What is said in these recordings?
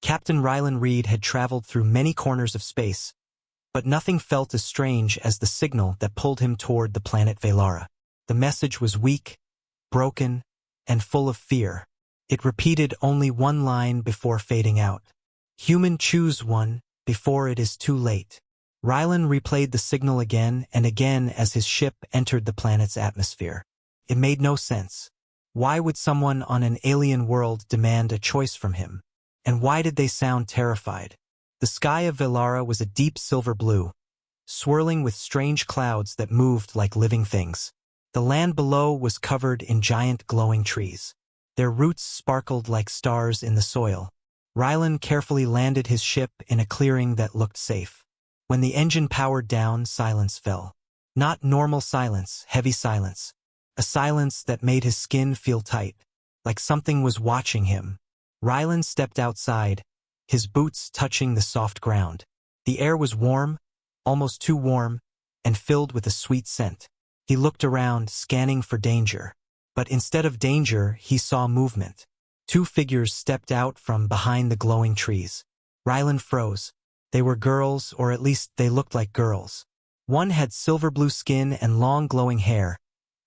Captain Rylan Reed had traveled through many corners of space, but nothing felt as strange as the signal that pulled him toward the planet Velara. The message was weak, broken, and full of fear. It repeated only one line before fading out. Human, choose one before it is too late. Rylan replayed the signal again and again as his ship entered the planet's atmosphere. It made no sense. Why would someone on an alien world demand a choice from him? And why did they sound terrified? The sky of Velara was a deep silver blue, swirling with strange clouds that moved like living things. The land below was covered in giant glowing trees. Their roots sparkled like stars in the soil. Rylan carefully landed his ship in a clearing that looked safe. When the engine powered down, silence fell. Not normal silence, heavy silence. A silence that made his skin feel tight, like something was watching him. Rylan stepped outside, his boots touching the soft ground. The air was warm, almost too warm, and filled with a sweet scent. He looked around, scanning for danger. But instead of danger, he saw movement. Two figures stepped out from behind the glowing trees. Rylan froze. They were girls, or at least they looked like girls. One had silver blue skin and long glowing hair,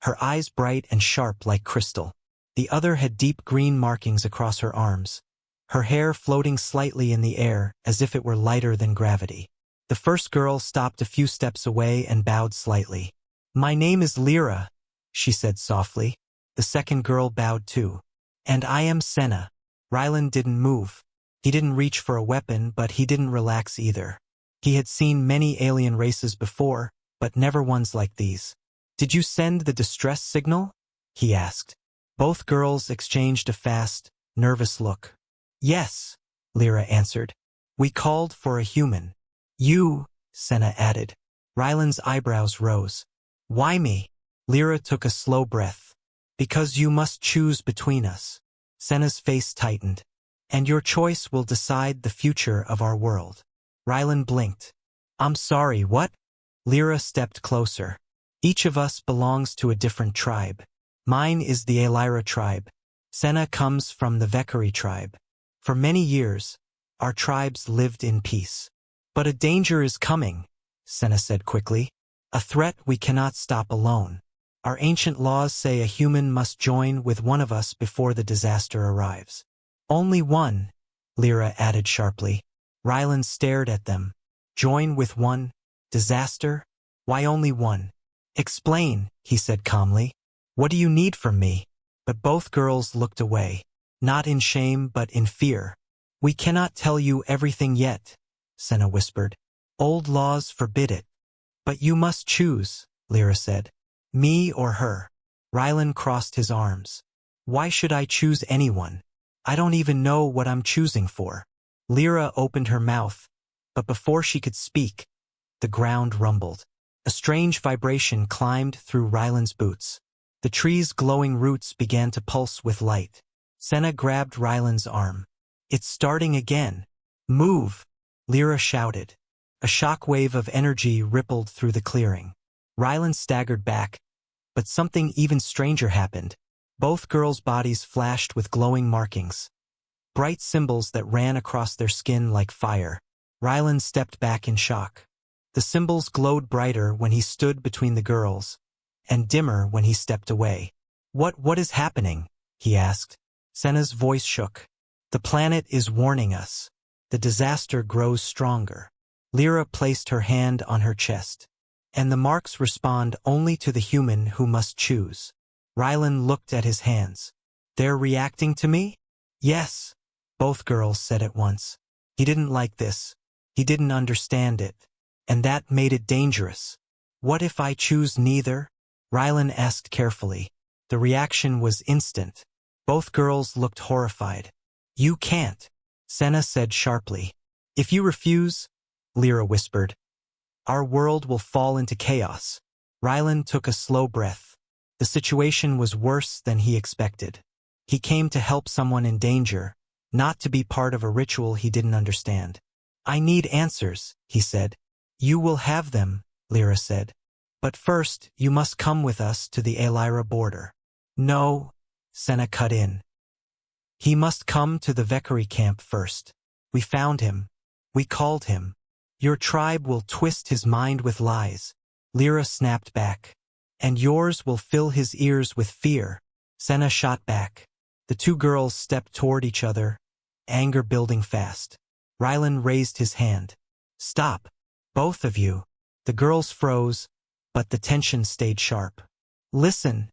her eyes bright and sharp like crystal. The other had deep green markings across her arms, her hair floating slightly in the air as if it were lighter than gravity. The first girl stopped a few steps away and bowed slightly. "My name is Lyra," she said softly. The second girl bowed too. "And I am Senna." Rylan didn't move. He didn't reach for a weapon, but he didn't relax either. He had seen many alien races before, but never ones like these. "Did you send the distress signal?" he asked. Both girls exchanged a fast, nervous look. "Yes," Lyra answered. "We called for a human." "You," Senna added. Rylan's eyebrows rose. "Why me?" Lyra took a slow breath. "Because you must choose between us." Senna's face tightened. "And your choice will decide the future of our world." Rylan blinked. "I'm sorry, what?" Lyra stepped closer. "Each of us belongs to a different tribe. Mine is the Elira tribe. Senna comes from the Vekari tribe. For many years, our tribes lived in peace. But a danger is coming," Senna said quickly. "A threat we cannot stop alone. Our ancient laws say a human must join with one of us before the disaster arrives." "Only one," Lyra added sharply. Rylan stared at them. "Join with one? Disaster? Why only one?" "Explain," he said calmly. "What do you need from me?" But both girls looked away, not in shame but in fear. "We cannot tell you everything yet," Senna whispered. "Old laws forbid it." "But you must choose," Lyra said. "Me or her?" Rylan crossed his arms. "Why should I choose anyone? I don't even know what I'm choosing for." Lyra opened her mouth, but before she could speak, the ground rumbled. A strange vibration climbed through Rylan's boots. The tree's glowing roots began to pulse with light. Senna grabbed Rylan's arm. "It's starting again." "Move!" Lyra shouted. A shock wave of energy rippled through the clearing. Rylan staggered back, but something even stranger happened. Both girls' bodies flashed with glowing markings, bright symbols that ran across their skin like fire. Rylan stepped back in shock. The symbols glowed brighter when he stood between the girls, and dimmer when he stepped away. What is happening?" he asked. Senna's voice shook. "The planet is warning us. The disaster grows stronger." Lyra placed her hand on her chest. "And the marks respond only to the human who must choose." Rylan looked at his hands. "They're reacting to me?" "Yes," both girls said at once. He didn't like this. He didn't understand it. And that made it dangerous. "What if I choose neither?" Rylan asked carefully. The reaction was instant. Both girls looked horrified. "You can't," Senna said sharply. "If you refuse," Lyra whispered, "our world will fall into chaos." Rylan took a slow breath. The situation was worse than he expected. He came to help someone in danger, not to be part of a ritual he didn't understand. "I need answers," he said. "You will have them," Lyra said. "But first, you must come with us to the Elira border." "No," Senna cut in. "He must come to the Vekari camp first." We found him. We called him. Your tribe will twist his mind with lies. Lyra snapped back. And yours will fill his ears with fear. Senna shot back. The two girls stepped toward each other, anger building fast. Rylan raised his hand. Stop. Both of you. The girls froze, but the tension stayed sharp. Listen,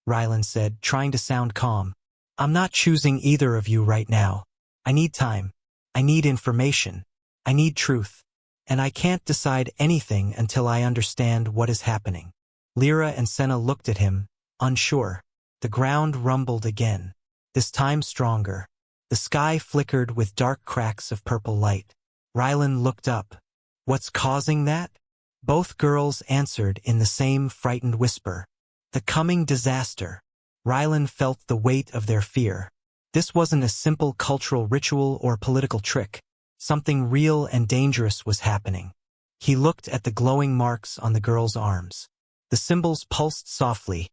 Rylan said, trying to sound calm. I'm not choosing either of you right now. I need time. I need information. I need truth. And I can't decide anything until I understand what is happening. Lyra and Senna looked at him, unsure. The ground rumbled again, this time stronger. The sky flickered with dark cracks of purple light. Rylan looked up. What's causing that? Both girls answered in the same frightened whisper. The coming disaster. Rylan felt the weight of their fear. This wasn't a simple cultural ritual or political trick. Something real and dangerous was happening. He looked at the glowing marks on the girls' arms. The symbols pulsed softly,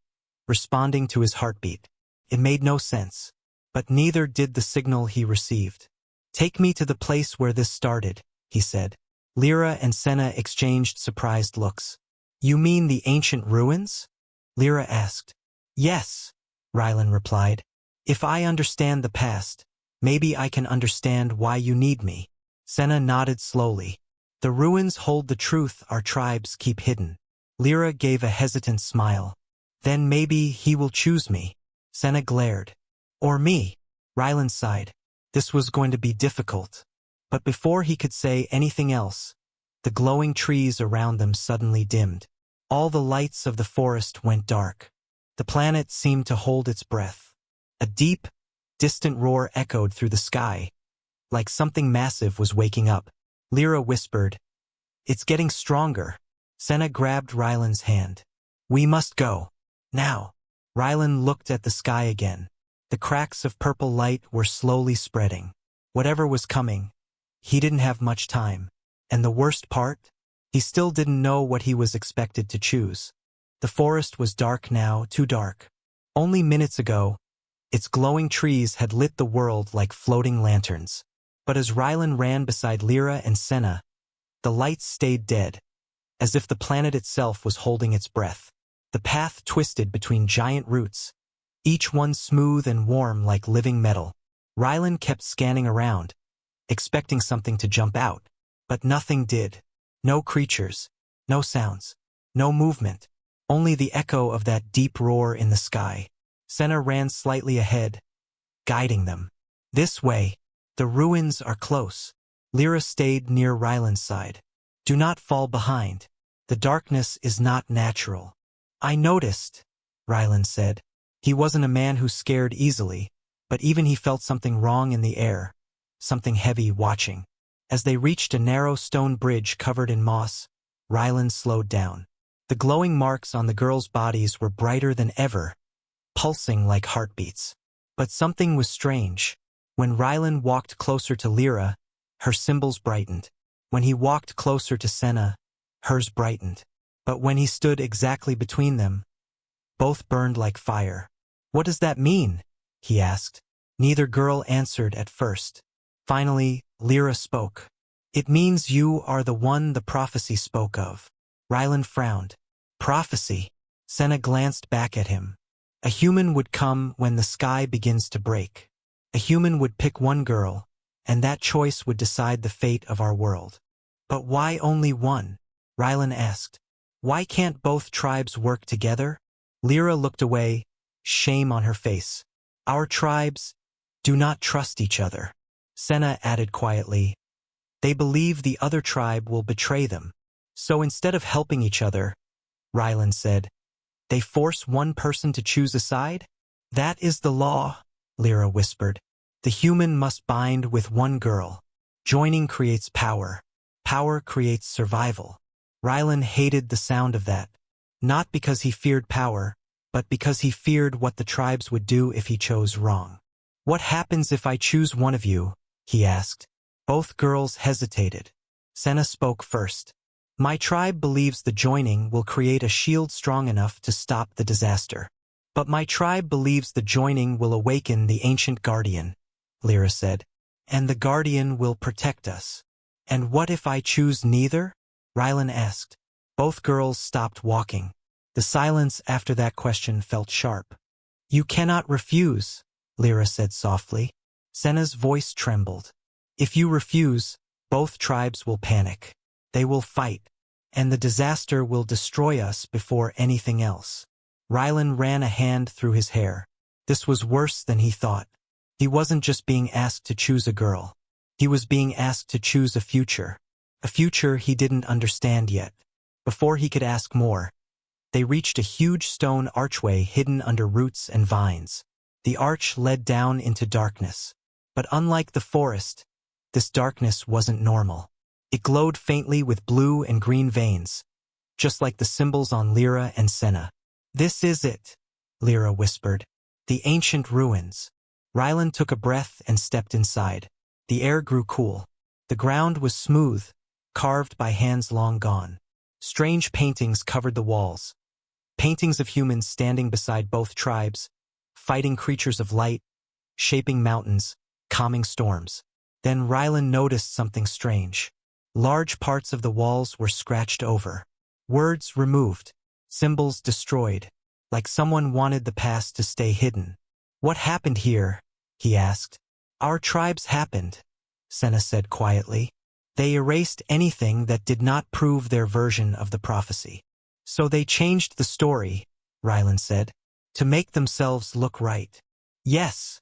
responding to his heartbeat. It made no sense, but neither did the signal he received. Take me to the place where this started, he said. Lyra and Senna exchanged surprised looks. You mean the ancient ruins? Lyra asked. Yes, Rylan replied. If I understand the past, maybe I can understand why you need me. Senna nodded slowly. The ruins hold the truth our tribes keep hidden. Lyra gave a hesitant smile. Then maybe he will choose me. Senna glared. Or me. Rylan sighed. This was going to be difficult. But before he could say anything else, the glowing trees around them suddenly dimmed. All the lights of the forest went dark. The planet seemed to hold its breath. A deep, distant roar echoed through the sky, like something massive was waking up. Lyra whispered, It's getting stronger. Senna grabbed Rylan's hand. We must go. Now. Rylan looked at the sky again. The cracks of purple light were slowly spreading. Whatever was coming, he didn't have much time. And the worst part? He still didn't know what he was expected to choose. The forest was dark now, too dark. Only minutes ago, its glowing trees had lit the world like floating lanterns. But as Rylan ran beside Lyra and Senna, the lights stayed dead, as if the planet itself was holding its breath. The path twisted between giant roots, each one smooth and warm like living metal. Rylan kept scanning around, expecting something to jump out, but nothing did. No creatures, no sounds, no movement, only the echo of that deep roar in the sky. Senna ran slightly ahead, guiding them. This way. The ruins are close. Lyra stayed near Rylan's side. Do not fall behind. The darkness is not natural. I noticed, Rylan said. He wasn't a man who scared easily, but even he felt something wrong in the air, something heavy watching. As they reached a narrow stone bridge covered in moss, Rylan slowed down. The glowing marks on the girls' bodies were brighter than ever, pulsing like heartbeats. But something was strange. When Rylan walked closer to Lyra, her symbols brightened. When he walked closer to Senna, hers brightened. But when he stood exactly between them, both burned like fire. What does that mean? He asked. Neither girl answered at first. Finally, Lyra spoke. It means you are the one the prophecy spoke of. Rylan frowned. Prophecy? Senna glanced back at him. A human would come when the sky begins to break. A human would pick one girl, and that choice would decide the fate of our world. But why only one? Rylan asked. Why can't both tribes work together? Lyra looked away, shame on her face. Our tribes do not trust each other. Senna added quietly. They believe the other tribe will betray them. So instead of helping each other, Rylan said, they force one person to choose a side? That is the law, Lyra whispered. The human must bind with one girl. Joining creates power. Power creates survival. Rylan hated the sound of that, not because he feared power, but because he feared what the tribes would do if he chose wrong. What happens if I choose one of you? He asked. Both girls hesitated. Senna spoke first. My tribe believes the joining will create a shield strong enough to stop the disaster. But my tribe believes the joining will awaken the ancient guardian, Lyra said. And the guardian will protect us. And what if I choose neither? Rylan asked. Both girls stopped walking. The silence after that question felt sharp. You cannot refuse, Lyra said softly. Senna's voice trembled. If you refuse, both tribes will panic. They will fight, and the disaster will destroy us before anything else. Rylan ran a hand through his hair. This was worse than he thought. He wasn't just being asked to choose a girl. He was being asked to choose a future he didn't understand yet. Before he could ask more, they reached a huge stone archway hidden under roots and vines. The arch led down into darkness. But unlike the forest, this darkness wasn't normal. It glowed faintly with blue and green veins, just like the symbols on Lyra and Senna. This is it, Lyra whispered. The ancient ruins. Rylan took a breath and stepped inside. The air grew cool. The ground was smooth, carved by hands long gone. Strange paintings covered the walls. Paintings of humans standing beside both tribes, fighting creatures of light, shaping mountains, calming storms. Then Rylan noticed something strange. Large parts of the walls were scratched over. Words removed. Symbols destroyed. Like someone wanted the past to stay hidden. What happened here? He asked. Our tribes happened, Senna said quietly. They erased anything that did not prove their version of the prophecy. So they changed the story, Rylan said, to make themselves look right. Yes,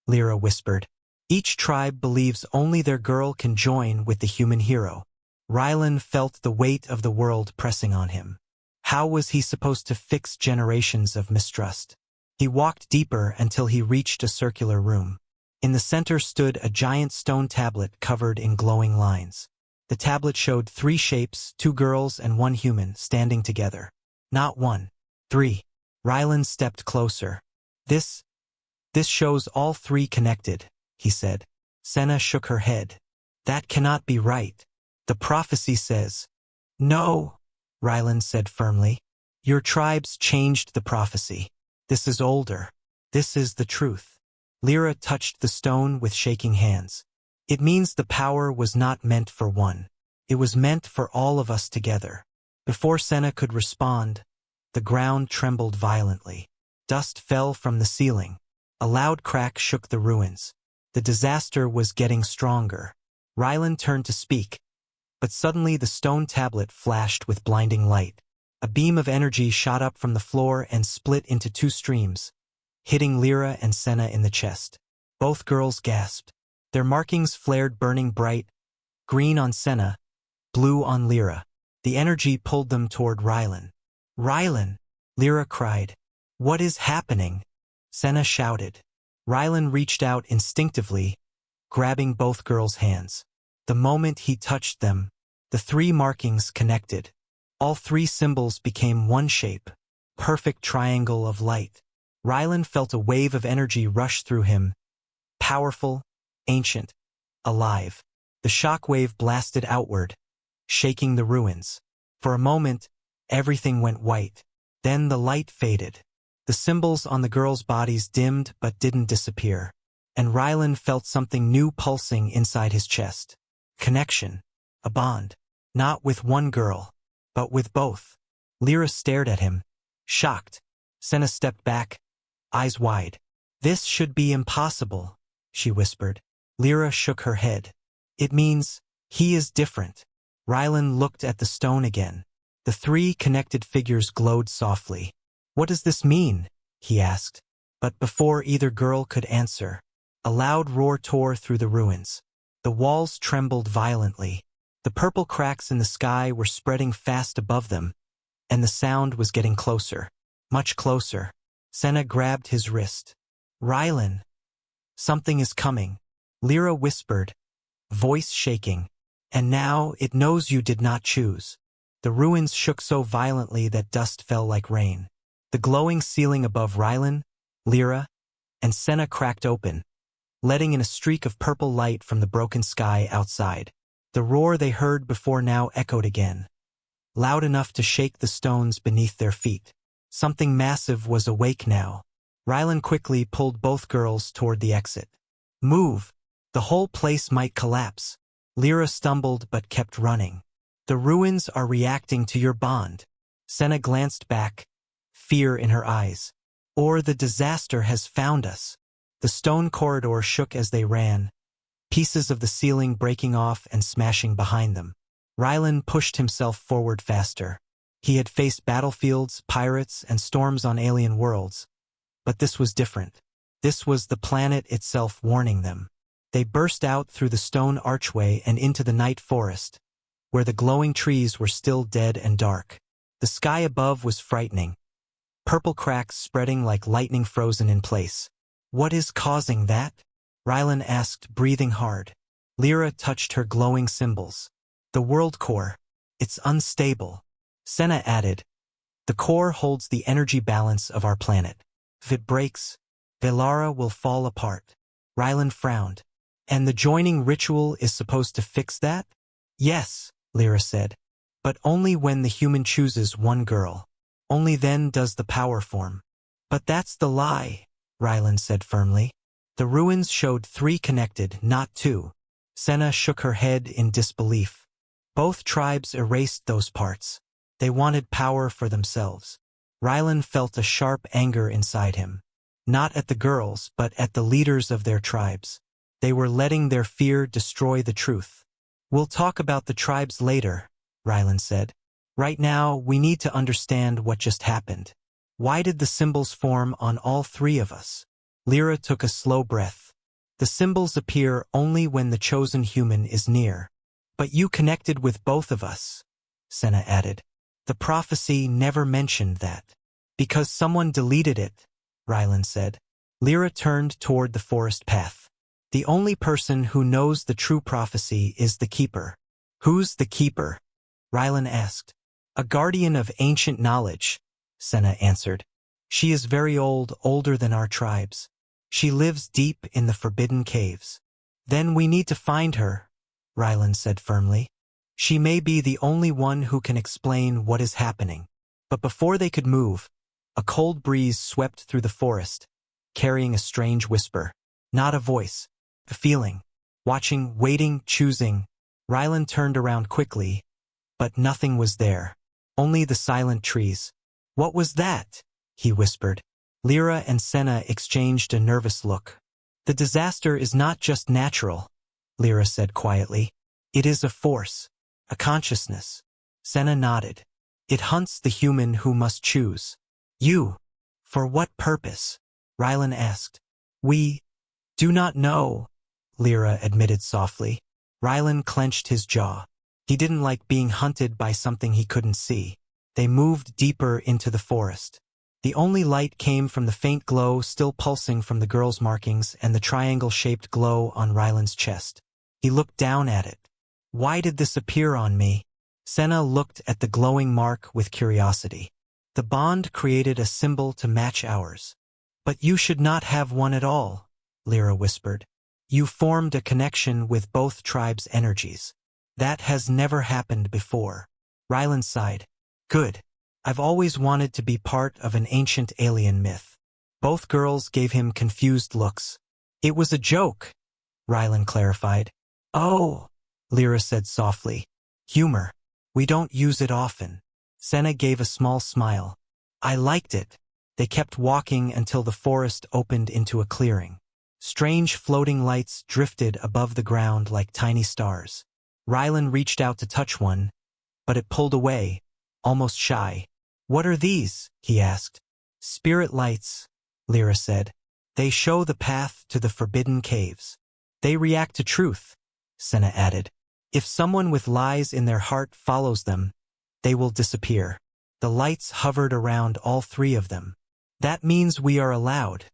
Lyra whispered. Each tribe believes only their girl can join with the human hero. Rylan felt the weight of the world pressing on him. How was he supposed to fix generations of mistrust? He walked deeper until he reached a circular room. In the center stood a giant stone tablet covered in glowing lines. The tablet showed 3 shapes, 2 girls and 1 human, standing together. Not 1, 3. Rylan stepped closer. This shows all 3 connected, he said. Senna shook her head. That cannot be right. The prophecy says. No, Rylan said firmly. Your tribes changed the prophecy. This is older. This is the truth. Lyra touched the stone with shaking hands. It means the power was not meant for one. It was meant for all of us together. Before Senna could respond, the ground trembled violently. Dust fell from the ceiling. A loud crack shook the ruins. The disaster was getting stronger. Rylan turned to speak, but suddenly the stone tablet flashed with blinding light. A beam of energy shot up from the floor and split into 2 streams, hitting Lyra and Senna in the chest. Both girls gasped. Their markings flared burning bright, green on Senna, blue on Lyra. The energy pulled them toward Rylan. Rylan! Lyra cried. What is happening? Senna shouted. Rylan reached out instinctively, grabbing both girls' hands. The moment he touched them, the 3 markings connected. All 3 symbols became one shape, perfect triangle of light. Rylan felt a wave of energy rush through him, powerful, ancient, alive. The shock wave blasted outward, shaking the ruins. For a moment, everything went white. Then the light faded. The symbols on the girls' bodies dimmed but didn't disappear. And Rylan felt something new pulsing inside his chest. Connection. A bond. Not with one girl, but with both. Lyra stared at him, shocked. Senna stepped back, eyes wide. This should be impossible, she whispered. Lyra shook her head. It means he is different. Rylan looked at the stone again. The 3 connected figures glowed softly. What does this mean? He asked. But before either girl could answer, a loud roar tore through the ruins. The walls trembled violently. The purple cracks in the sky were spreading fast above them, and the sound was getting closer, much closer. Senna grabbed his wrist. Rylan! Something is coming. Lyra whispered, voice shaking. And now it knows you did not choose. The ruins shook so violently that dust fell like rain. The glowing ceiling above Rylan, Lyra, and Senna cracked open, letting in a streak of purple light from the broken sky outside. The roar they heard before now echoed again, loud enough to shake the stones beneath their feet. Something massive was awake now. Rylan quickly pulled both girls toward the exit. Move! The whole place might collapse. Lyra stumbled but kept running. The ruins are reacting to your bond. Senna glanced back, fear in her eyes. Or the disaster has found us. The stone corridor shook as they ran, pieces of the ceiling breaking off and smashing behind them. Rylan pushed himself forward faster. He had faced battlefields, pirates, and storms on alien worlds. But this was different. This was the planet itself warning them. They burst out through the stone archway and into the night forest, where the glowing trees were still dead and dark. The sky above was frightening, purple cracks spreading like lightning frozen in place. What is causing that? Rylan asked, breathing hard. Lyra touched her glowing symbols. The world core. It's unstable. Senna added, the core holds the energy balance of our planet. If it breaks, Velara will fall apart. Rylan frowned. And the joining ritual is supposed to fix that? Yes, Lyra said. But only when the human chooses one girl. Only then does the power form. But that's the lie, Rylan said firmly. The ruins showed 3 connected, not 2. Senna shook her head in disbelief. Both tribes erased those parts. They wanted power for themselves. Rylan felt a sharp anger inside him. Not at the girls, but at the leaders of their tribes. They were letting their fear destroy the truth. We'll talk about the tribes later, Rylan said. Right now, we need to understand what just happened. Why did the symbols form on all 3 of us? Lyra took a slow breath. The symbols appear only when the chosen human is near. But you connected with both of us, Senna added. The prophecy never mentioned that. Because someone deleted it, Rylan said. Lyra turned toward the forest path. The only person who knows the true prophecy is the Keeper. Who's the Keeper? Rylan asked. A guardian of ancient knowledge, Senna answered. She is very old, older than our tribes. She lives deep in the forbidden caves. Then we need to find her, Rylan said firmly. She may be the only one who can explain what is happening. But before they could move, a cold breeze swept through the forest, carrying a strange whisper. Not a voice, a feeling. Watching, waiting, choosing. Rylan turned around quickly, but nothing was there. Only the silent trees. What was that? He whispered. Lyra and Senna exchanged a nervous look. The disaster is not just natural, Lyra said quietly. It is a force, a consciousness. Senna nodded. It hunts the human who must choose. You. For what purpose? Rylan asked. We do not know, Lyra admitted softly. Rylan clenched his jaw. He didn't like being hunted by something he couldn't see. They moved deeper into the forest. The only light came from the faint glow still pulsing from the girl's markings and the triangle-shaped glow on Rylan's chest. He looked down at it. Why did this appear on me? Senna looked at the glowing mark with curiosity. The bond created a symbol to match ours. But you should not have one at all, Lyra whispered. You formed a connection with both tribes' energies. That has never happened before. Rylan sighed. Good. I've always wanted to be part of an ancient alien myth. Both girls gave him confused looks. It was a joke, Rylan clarified. Oh, Lyra said softly. Humor. We don't use it often. Senna gave a small smile. I liked it. They kept walking until the forest opened into a clearing. Strange floating lights drifted above the ground like tiny stars. Rylan reached out to touch one, but it pulled away, almost shy. What are these? He asked. Spirit lights, Lyra said. They show the path to the forbidden caves. They react to truth, Senna added. If someone with lies in their heart follows them, they will disappear. The lights hovered around all 3 of them. That means we are allowed,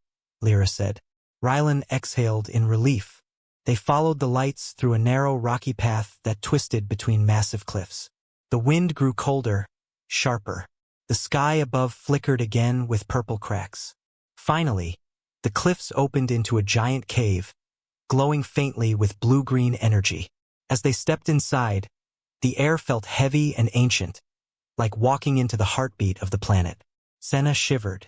Lyra said. Rylan exhaled in relief. They followed the lights through a narrow rocky path that twisted between massive cliffs. The wind grew colder, sharper. The sky above flickered again with purple cracks. Finally, the cliffs opened into a giant cave, glowing faintly with blue-green energy. As they stepped inside, the air felt heavy and ancient, like walking into the heartbeat of the planet. Senna shivered.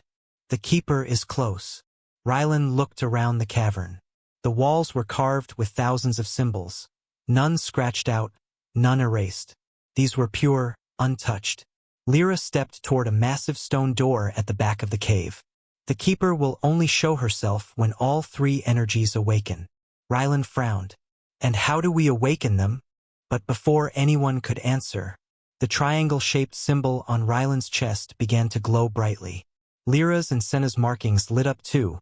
The Keeper is close. Rylan looked around the cavern. The walls were carved with thousands of symbols, none scratched out, none erased. These were pure, untouched. Lyra stepped toward a massive stone door at the back of the cave. The keeper will only show herself when all three energies awaken. Rylan frowned. And how do we awaken them? But before anyone could answer, the triangle-shaped symbol on Rylan's chest began to glow brightly. Lyra's and Senna's markings lit up too,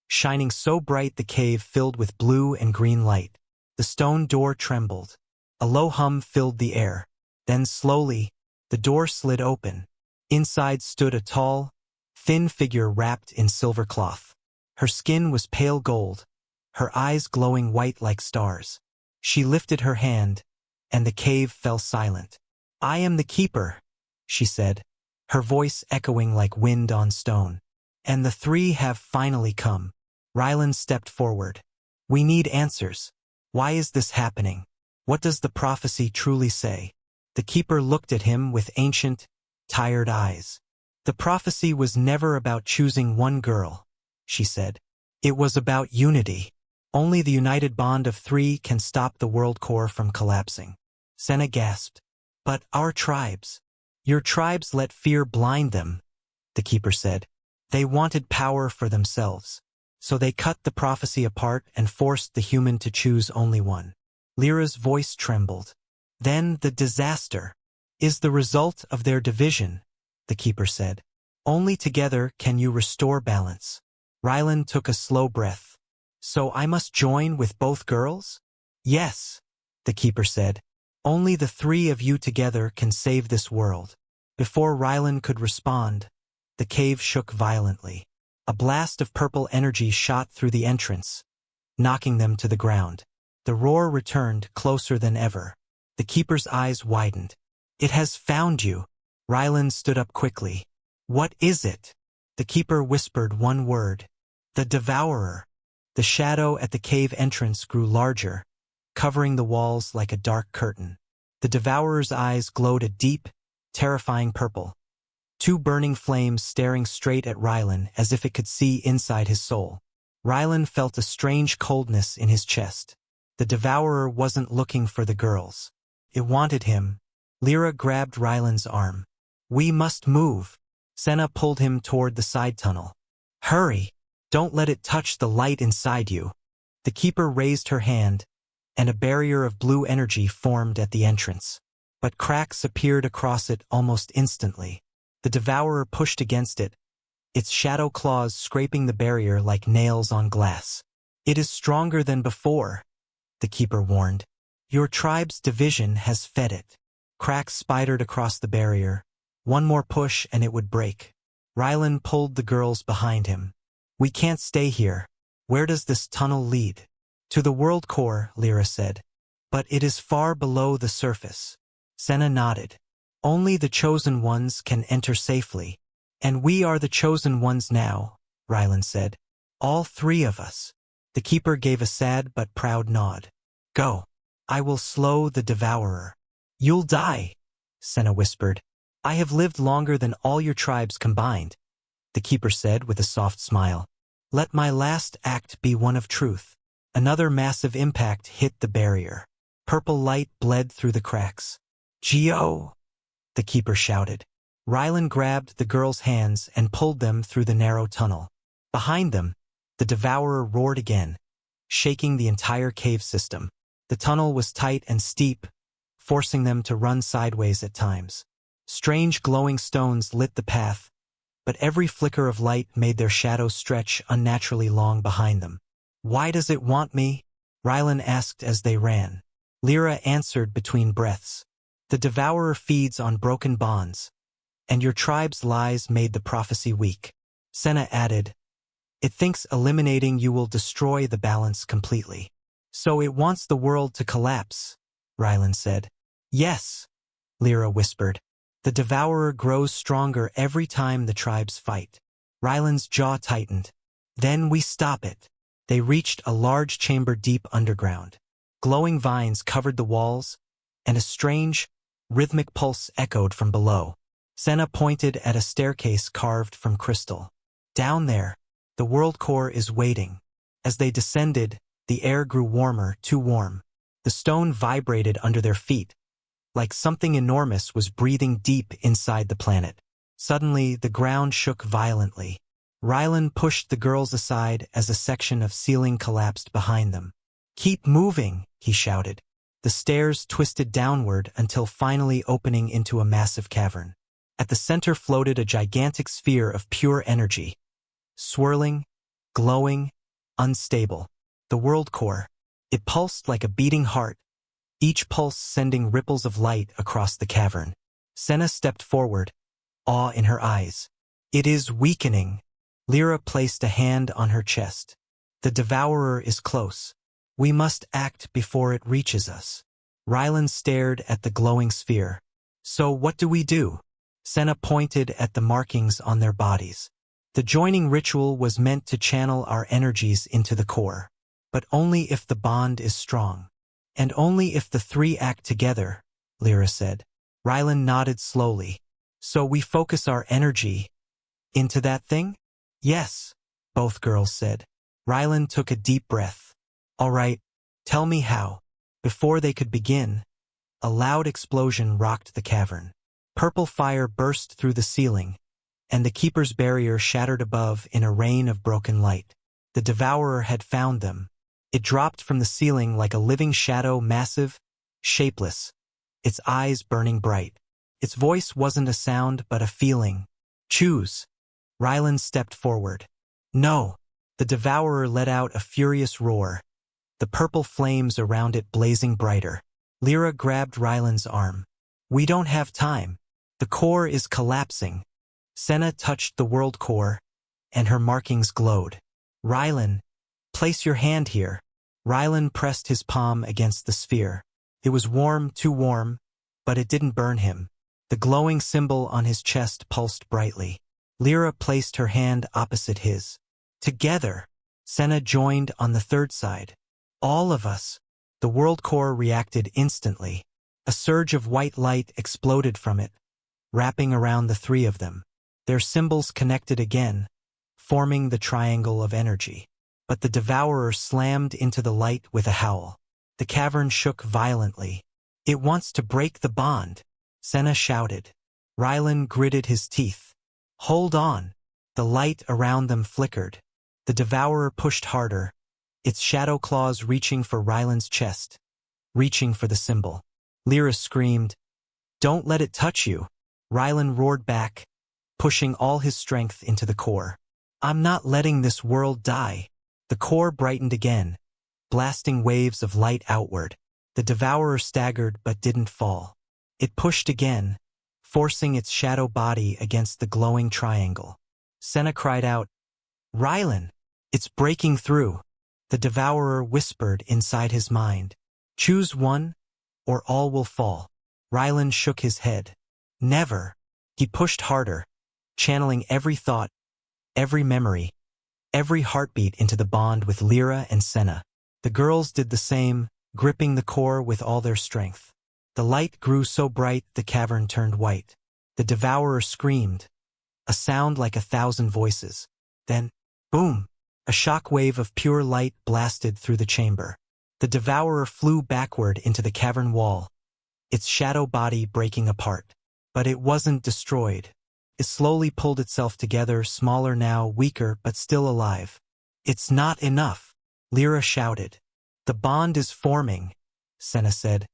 shining so bright the cave filled with blue and green light. The stone door trembled. A low hum filled the air. Then slowly, the door slid open. Inside stood a tall, thin figure wrapped in silver cloth. Her skin was pale gold, her eyes glowing white like stars. She lifted her hand, and the cave fell silent. "I am the keeper," she said, her voice echoing like wind on stone. "And the three have finally come." Rylan stepped forward. "We need answers. Why is this happening? What does the prophecy truly say?" The keeper looked at him with ancient, tired eyes. "The prophecy was never about choosing one girl," she said. "It was about unity. Only the united bond of three can stop the world core from collapsing." Senna gasped. "But our tribes." "Your tribes let fear blind them," the keeper said. "They wanted power for themselves. So they cut the prophecy apart and forced the human to choose only one." Lyra's voice trembled. "Then the disaster is the result of their division," the keeper said. "Only together can you restore balance." Rylan took a slow breath. "So I must join with both girls?" "Yes," the keeper said. "Only the three of you together can save this world." Before Rylan could respond, the cave shook violently. A blast of purple energy shot through the entrance, knocking them to the ground. The roar returned, closer than ever. The keeper's eyes widened. "It has found you." Rylan stood up quickly. "What is it?" The keeper whispered one word. "The Devourer." The shadow at the cave entrance grew larger, covering the walls like a dark curtain. The Devourer's eyes glowed a deep, terrifying purple. Two burning flames staring straight at Rylan as if it could see inside his soul. Rylan felt a strange coldness in his chest. The Devourer wasn't looking for the girls. It wanted him. Lyra grabbed Rylan's arm. "We must move." Senna pulled him toward the side tunnel. "Hurry! Don't let it touch the light inside you." The keeper raised her hand, and a barrier of blue energy formed at the entrance. But cracks appeared across it almost instantly. The Devourer pushed against it, its shadow claws scraping the barrier like nails on glass. "It is stronger than before," the keeper warned. "Your tribe's division has fed it." Cracks spidered across the barrier. One more push and it would break. Rylan pulled the girls behind him. "We can't stay here. Where does this tunnel lead?" "To the world core," Lyra said. "But it is far below the surface." Senna nodded. "Only the chosen ones can enter safely." "And we are the chosen ones now," Rylan said. "All three of us." The keeper gave a sad but proud nod. "Go. I will slow the Devourer." "You'll die," Senna whispered. "I have lived longer than all your tribes combined," the keeper said with a soft smile. "Let my last act be one of truth." Another massive impact hit the barrier. Purple light bled through the cracks. "Geo!" the keeper shouted. Rylan grabbed the girls' hands and pulled them through the narrow tunnel. Behind them, the Devourer roared again, shaking the entire cave system. The tunnel was tight and steep, forcing them to run sideways at times. Strange glowing stones lit the path, but every flicker of light made their shadows stretch unnaturally long behind them. "Why does it want me?" Rylan asked as they ran. Lyra answered between breaths. "The Devourer feeds on broken bonds, and your tribe's lies made the prophecy weak." Senna added, "It thinks eliminating you will destroy the balance completely." "So it wants the world to collapse," Rylan said. "Yes," Lyra whispered. "The Devourer grows stronger every time the tribes fight." Rylan's jaw tightened. "Then we stop it." They reached a large chamber deep underground. Glowing vines covered the walls, and a strange, rhythmic pulse echoed from below. Senna pointed at a staircase carved from crystal. "Down there, the world core is waiting." As they descended, The air grew warmer, too warm. The stone vibrated under their feet, like something enormous was breathing deep inside the planet. Suddenly, the ground shook violently. Rylan pushed the girls aside as a section of ceiling collapsed behind them. "Keep moving," he shouted. The stairs twisted downward until finally opening into a massive cavern. At the center floated a gigantic sphere of pure energy. Swirling, glowing, unstable. The world core. It pulsed like a beating heart, each pulse sending ripples of light across the cavern. Senna stepped forward, awe in her eyes. "It is weakening." Lyra placed a hand on her chest. "The devourer is close. We must act before it reaches us." Rylan stared at the glowing sphere. "So what do we do?" Senna pointed at the markings on their bodies. "The joining ritual was meant to channel our energies into the core. But only if the bond is strong. And only if the three act together," Lyra said. Rylan nodded slowly. "So we focus our energy into that thing?" "Yes," both girls said. Rylan took a deep breath. "All right, tell me how." Before they could begin, a loud explosion rocked the cavern. Purple fire burst through the ceiling, and the Keeper's barrier shattered above in a rain of broken light. The devourer had found them. It dropped from the ceiling like a living shadow, massive, shapeless, its eyes burning bright. Its voice wasn't a sound but a feeling. "Choose." Rylan stepped forward. "No." The devourer let out a furious roar, the purple flames around it blazing brighter. Lyra grabbed Rylan's arm. "We don't have time. The core is collapsing." Senna touched the world core, and her markings glowed. "Rylan, place your hand here." Rylan pressed his palm against the sphere. It was warm, too warm, but it didn't burn him. The glowing symbol on his chest pulsed brightly. Lyra placed her hand opposite his. "Together." Senna joined on the third side. "All of us." The world core reacted instantly. A surge of white light exploded from it, wrapping around the three of them. Their symbols connected again, forming the triangle of energy. But the devourer slammed into the light with a howl. The cavern shook violently. "It wants to break the bond," Senna shouted. Rylan gritted his teeth. "Hold on." The light around them flickered. The devourer pushed harder, its shadow claws reaching for Rylan's chest, reaching for the symbol. Lyra screamed, "Don't let it touch you." Rylan roared back, pushing all his strength into the core. "I'm not letting this world die." The core brightened again, blasting waves of light outward. The devourer staggered but didn't fall. It pushed again, forcing its shadow body against the glowing triangle. Senna cried out, "Rylan, it's breaking through." The devourer whispered inside his mind, "Choose one, or all will fall." Rylan shook his head. "Never." He pushed harder, channeling every thought, every memory, every heartbeat into the bond with Lyra and Senna. The girls did the same, gripping the core with all their strength. The light grew so bright the cavern turned white. The devourer screamed, a sound like 1,000 voices. Then, boom! A shock wave of pure light blasted through the chamber. The devourer flew backward into the cavern wall, its shadow body breaking apart. But it wasn't destroyed. It slowly pulled itself together, smaller now, weaker, but still alive. "It's not enough," Lyra shouted. "The bond is forming," Senna said.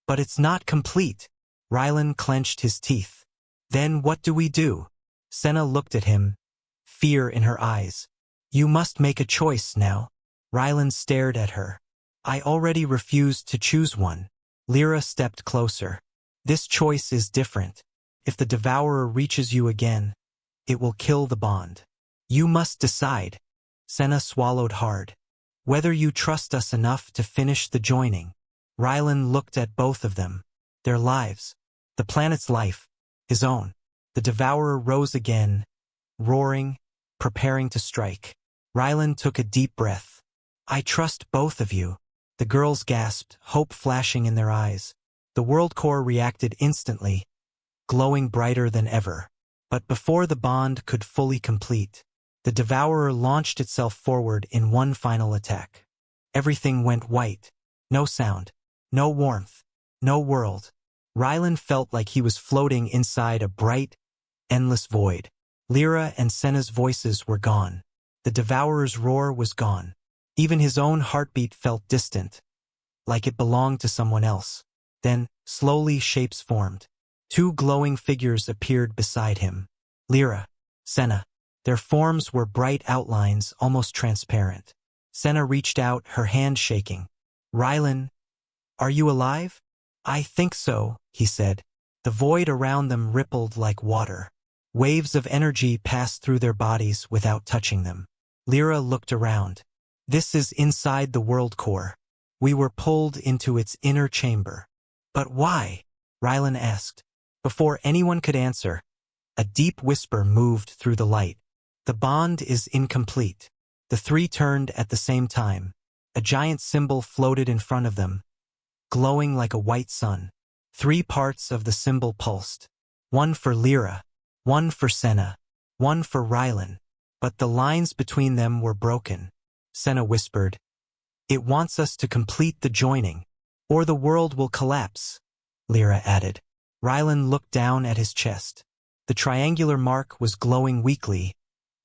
"But it's not complete." Rylan clenched his teeth. "Then what do we do?" Senna looked at him, fear in her eyes. "You must make a choice now." Rylan stared at her. "I already refused to choose one." Lyra stepped closer. "This choice is different. If the devourer reaches you again, it will kill the bond. You must decide." Senna swallowed hard. "Whether you trust us enough to finish the joining." Rylan looked at both of them. Their lives. The planet's life. His own. The devourer rose again, roaring, preparing to strike. Rylan took a deep breath. "I trust both of you." The girls gasped, hope flashing in their eyes. The world core reacted instantly, glowing brighter than ever. But before the bond could fully complete, the devourer launched itself forward in one final attack. Everything went white. No sound. No warmth. No world. Rylan felt like he was floating inside a bright, endless void. Lyra and Senna's voices were gone. The Devourer's roar was gone. Even his own heartbeat felt distant, like it belonged to someone else. Then, slowly shapes formed. Two glowing figures appeared beside him. Lyra, Senna. Their forms were bright outlines, almost transparent. Senna reached out, her hand shaking. Rylan, are you alive? I think so, he said. The void around them rippled like water. Waves of energy passed through their bodies without touching them. Lyra looked around. This is inside the world core. We were pulled into its inner chamber. But why? Rylan asked. Before anyone could answer, a deep whisper moved through the light. The bond is incomplete. The three turned at the same time. A giant symbol floated in front of them, glowing like a white sun. 3 parts of the symbol pulsed. One for Lyra, one for Senna, one for Rylan. But the lines between them were broken. Senna whispered, "It wants us to complete the joining, or the world will collapse," Lyra added. Rylan looked down at his chest. The triangular mark was glowing weakly,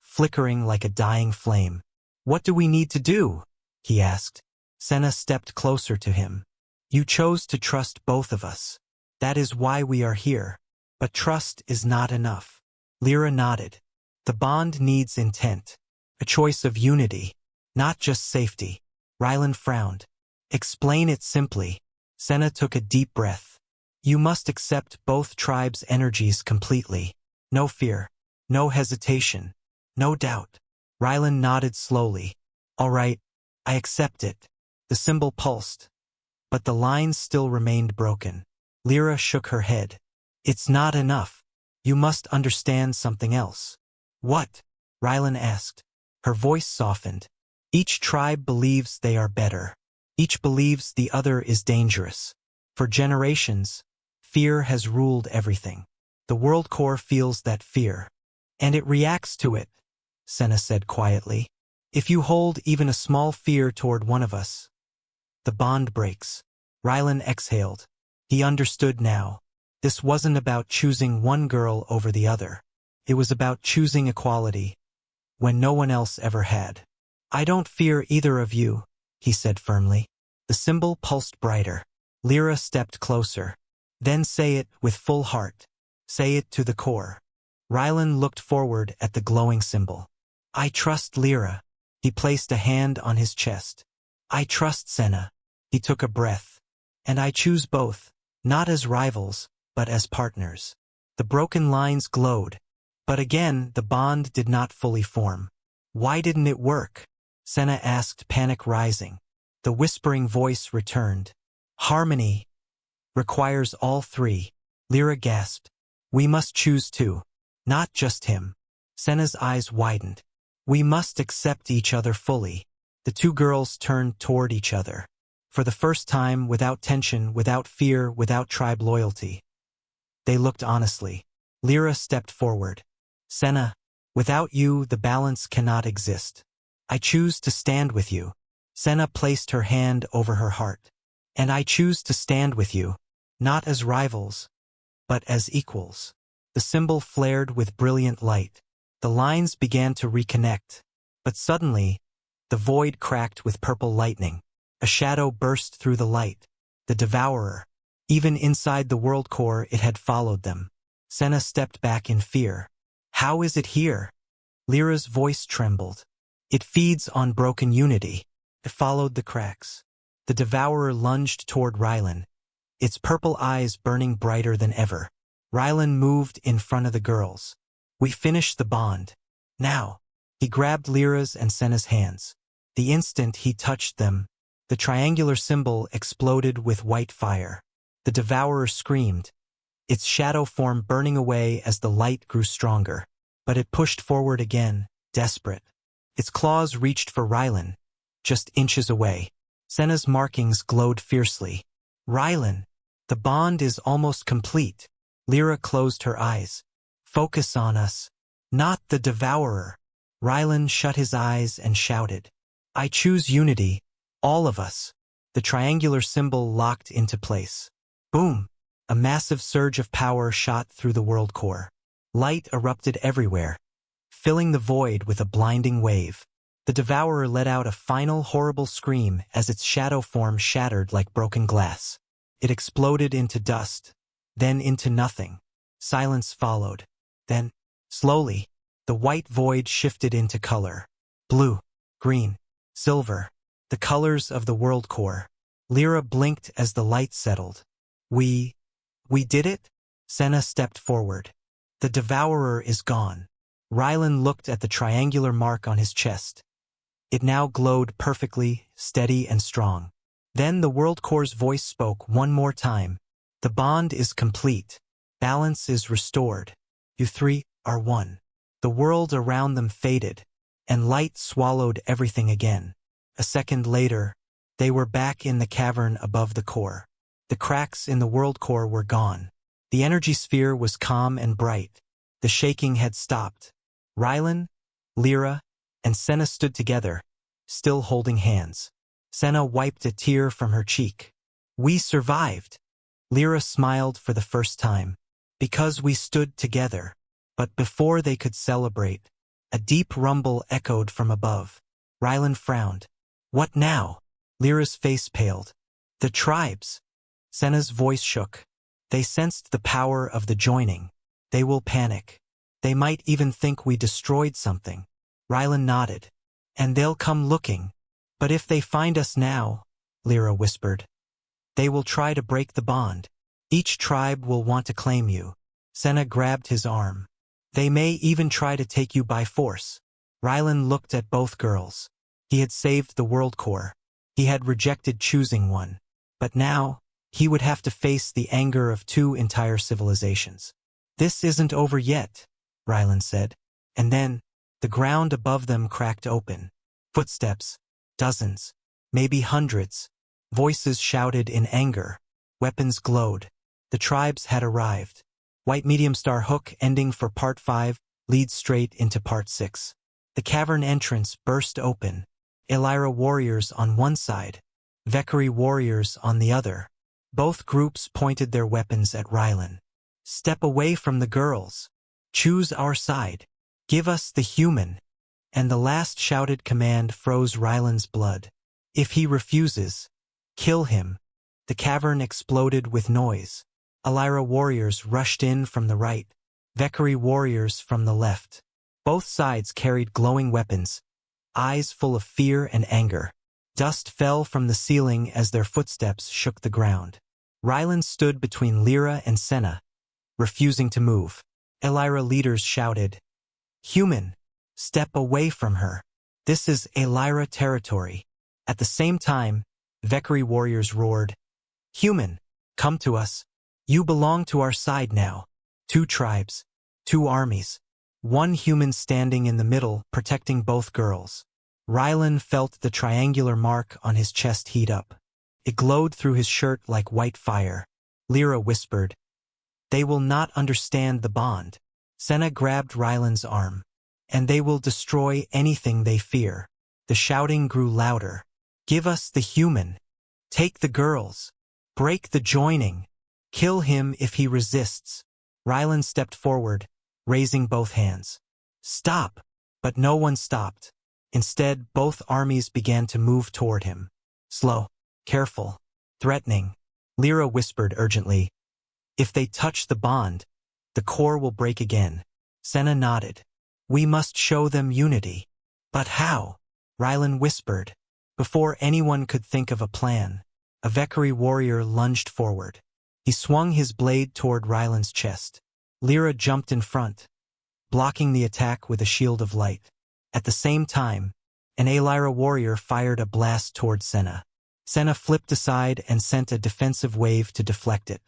flickering like a dying flame. "What do we need to do?" he asked. Senna stepped closer to him. "You chose to trust both of us. That is why we are here. But trust is not enough." Lyra nodded. "The bond needs intent. A choice of unity, not just safety." Rylan frowned. "Explain it simply." Senna took a deep breath. "You must accept both tribes' energies completely. No fear, no hesitation, no doubt." Rylan nodded slowly. "All right, I accept it." The symbol pulsed, but the lines still remained broken. Lyra shook her head. "It's not enough. You must understand something else." "What?" Rylan asked. Her voice softened. "Each tribe believes they are better. Each believes the other is dangerous. For generations, fear has ruled everything. The world core feels that fear, and it reacts to it," Senna said quietly. "If you hold even a small fear toward one of us, the bond breaks." Rylan exhaled. He understood now. This wasn't about choosing one girl over the other. It was about choosing equality, when no one else ever had. "I don't fear either of you," he said firmly. The symbol pulsed brighter. Lyra stepped closer. "Then say it with full heart. Say it to the core." Rylan looked forward at the glowing symbol. "I trust Lyra." He placed a hand on his chest. "I trust Senna." He took a breath. "And I choose both, not as rivals, but as partners." The broken lines glowed. But again, the bond did not fully form. "Why didn't it work?" Senna asked, panic rising. The whispering voice returned. "Harmony requires all three." Lyra gasped. "We must choose two, not just him." Senna's eyes widened. "We must accept each other fully." The two girls turned toward each other. For the first time, without tension, without fear, without tribe loyalty. They looked honestly. Lyra stepped forward. "Senna, without you, the balance cannot exist. I choose to stand with you." Senna placed her hand over her heart. "And I choose to stand with you, not as rivals, but as equals." The symbol flared with brilliant light. The lines began to reconnect. But suddenly, the void cracked with purple lightning. A shadow burst through the light. The Devourer. Even inside the world core, it had followed them. Senna stepped back in fear. "How is it here?" Lyra's voice trembled. "It feeds on broken unity." It followed the cracks. The Devourer lunged toward Rylan, its purple eyes burning brighter than ever. Rylan moved in front of the girls. "We finished the bond. Now." He grabbed Lyra's and Senna's hands. The instant he touched them, the triangular symbol exploded with white fire. The Devourer screamed, its shadow form burning away as the light grew stronger. But it pushed forward again, desperate. Its claws reached for Rylan, just inches away. Senna's markings glowed fiercely. "Rylan, the bond is almost complete." Lyra closed her eyes. "Focus on us, not the Devourer." Rylan shut his eyes and shouted, "I choose unity, All of us. The triangular symbol locked into place. Boom! A massive surge of power shot through the world core. Light erupted everywhere, filling the void with a blinding wave. The Devourer let out a final horrible scream as its shadow form shattered like broken glass. It exploded into dust, then into nothing. Silence followed. Then, slowly, the white void shifted into color. Blue, green, silver, the colors of the world core. Lyra blinked as the light settled. We did it? Senna stepped forward. The Devourer is gone. Rylan looked at the triangular mark on his chest. It now glowed perfectly, steady and strong. Then the world core's voice spoke one more time. The bond is complete. Balance is restored. You three are one. The world around them faded, and light swallowed everything again. A second later, they were back in the cavern above the core. The cracks in the world core were gone. The energy sphere was calm and bright. The shaking had stopped. Rylan, Lyra, and Senna stood together, still holding hands. Senna wiped a tear from her cheek. We survived. Lyra smiled for the first time. Because we stood together. But before they could celebrate, a deep rumble echoed from above. Rylan frowned. What now? Lyra's face paled. The tribes. Senna's voice shook. They sensed the power of the joining. They will panic. They might even think we destroyed something. Rylan nodded. And they'll come looking. But if they find us now, Lyra whispered, they will try to break the bond. Each tribe will want to claim you. Senna grabbed his arm. They may even try to take you by force. Rylan looked at both girls. He had saved the world core. He had rejected choosing one. But now, he would have to face the anger of two entire civilizations. This isn't over yet, Rylan said. And then, the ground above them cracked open. Footsteps. Dozens. Maybe hundreds. Voices shouted in anger. Weapons glowed. The tribes had arrived. White medium star hook ending for part 5 leads straight into part 6. The cavern entrance burst open. Elira warriors on one side. Vekari warriors on the other. Both groups pointed their weapons at Rylan. Step away from the girls. Choose our side. Give us the human. And the last shouted command froze Rylan's blood. If he refuses, kill him. The cavern exploded with noise. Elira warriors rushed in from the right. Vekari warriors from the left. Both sides carried glowing weapons, eyes full of fear and anger. Dust fell from the ceiling as their footsteps shook the ground. Rylan stood between Lyra and Senna, refusing to move. Elira leaders shouted, Human, step away from her. This is Elira territory. At the same time, Vekari warriors roared, Human, come to us. You belong to our side now. 2 tribes, 2 armies. 1 human standing in the middle, protecting both girls. Rylan felt the triangular mark on his chest heat up. It glowed through his shirt like white fire. Lyra whispered, They will not understand the bond. Senna grabbed Rylan's arm. And they will destroy anything they fear. The shouting grew louder. Give us the human. Take the girls. Break the joining. Kill him if he resists. Rylan stepped forward, raising both hands. Stop! But no one stopped. Instead, both armies began to move toward him. Slow, careful, threatening. Lyra whispered urgently, If they touch the bond, the core will break again. Senna nodded. We must show them unity. But how? Rylan whispered. Before anyone could think of a plan, a Vekari warrior lunged forward. He swung his blade toward Rylan's chest. Lyra jumped in front, blocking the attack with a shield of light. At the same time, an Elira warrior fired a blast toward Senna. Senna flipped aside and sent a defensive wave to deflect it.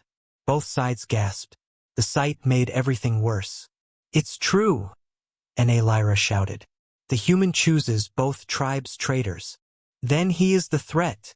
Both sides gasped. The sight made everything worse. It's true, an Elira shouted. The human chooses both tribes' traitors. Then he is the threat,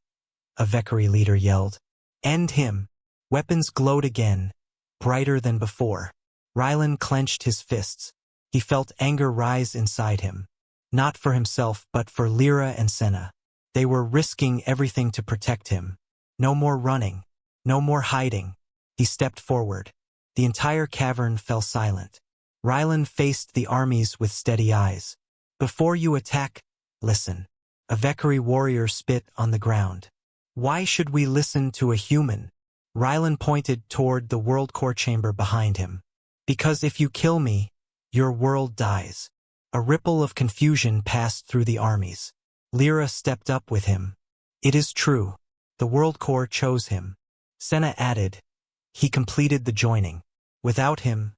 a Vekari leader yelled. End him. Weapons glowed again, brighter than before. Rylan clenched his fists. He felt anger rise inside him. Not for himself, but for Lyra and Senna. They were risking everything to protect him. No more running. No more hiding. He stepped forward. The entire cavern fell silent. Rylan faced the armies with steady eyes. Before you attack, listen. A Vekari warrior spit on the ground. Why should we listen to a human? Rylan pointed toward the world core chamber behind him. Because if you kill me, your world dies. A ripple of confusion passed through the armies. Lyra stepped up with him. It is true. The world core chose him. Senna added. He completed the joining. Without him,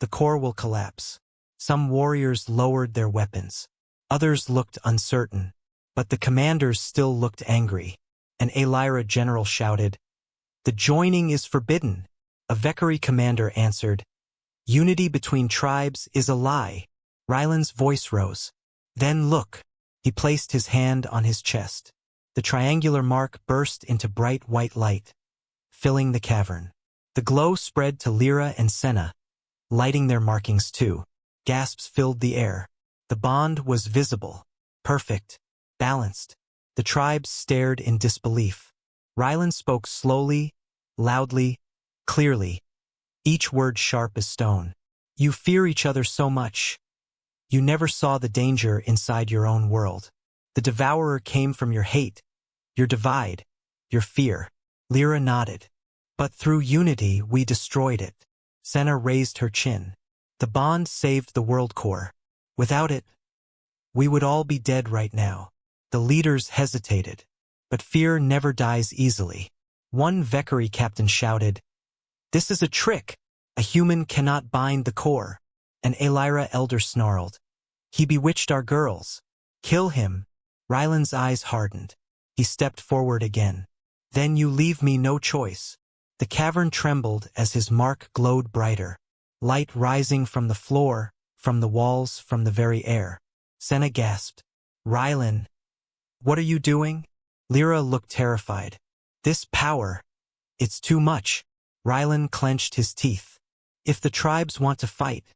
the core will collapse. Some warriors lowered their weapons. Others looked uncertain. But the commanders still looked angry. An Lyra general shouted, "The joining is forbidden." A Vekari commander answered, "Unity between tribes is a lie." Rylan's voice rose. Then look. He placed his hand on his chest. The triangular mark burst into bright white light, filling the cavern. The glow spread to Lyra and Senna, lighting their markings too. Gasps filled the air. The bond was visible, perfect, balanced. The tribes stared in disbelief. Rylan spoke slowly, loudly, clearly, each word sharp as stone. You fear each other so much. You never saw the danger inside your own world. The devourer came from your hate, your divide, your fear. Lyra nodded. But through unity we destroyed it. Senna raised her chin. The bond saved the world core. Without it, we would all be dead right now. The leaders hesitated. But fear never dies easily. One Vekari captain shouted, "This is a trick. A human cannot bind the core." An Lyra elder snarled, "He bewitched our girls. Kill him." Rylan's eyes hardened. He stepped forward again. "Then you leave me no choice." The cavern trembled as his mark glowed brighter. Light rising from the floor, from the walls, from the very air. Senna gasped, "Rylan, what are you doing?" Lyra looked terrified. "This power, it's too much." Rylan clenched his teeth. "If the tribes want to fight,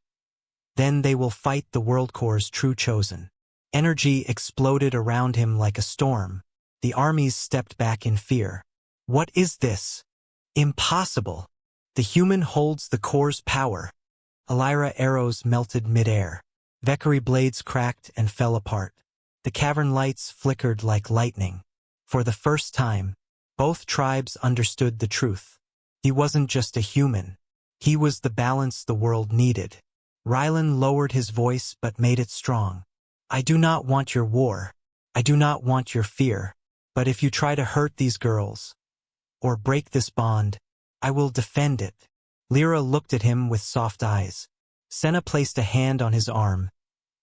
then they will fight the world core's true chosen." Energy exploded around him like a storm. The armies stepped back in fear. What is this? Impossible. The human holds the core's power. Lyra arrows melted midair. Vekari blades cracked and fell apart. The cavern lights flickered like lightning. For the first time, both tribes understood the truth. He wasn't just a human. He was the balance the world needed. Rylan lowered his voice but made it strong. "I do not want your war. I do not want your fear. But if you try to hurt these girls, or break this bond, I will defend it." Lyra looked at him with soft eyes. Senna placed a hand on his arm.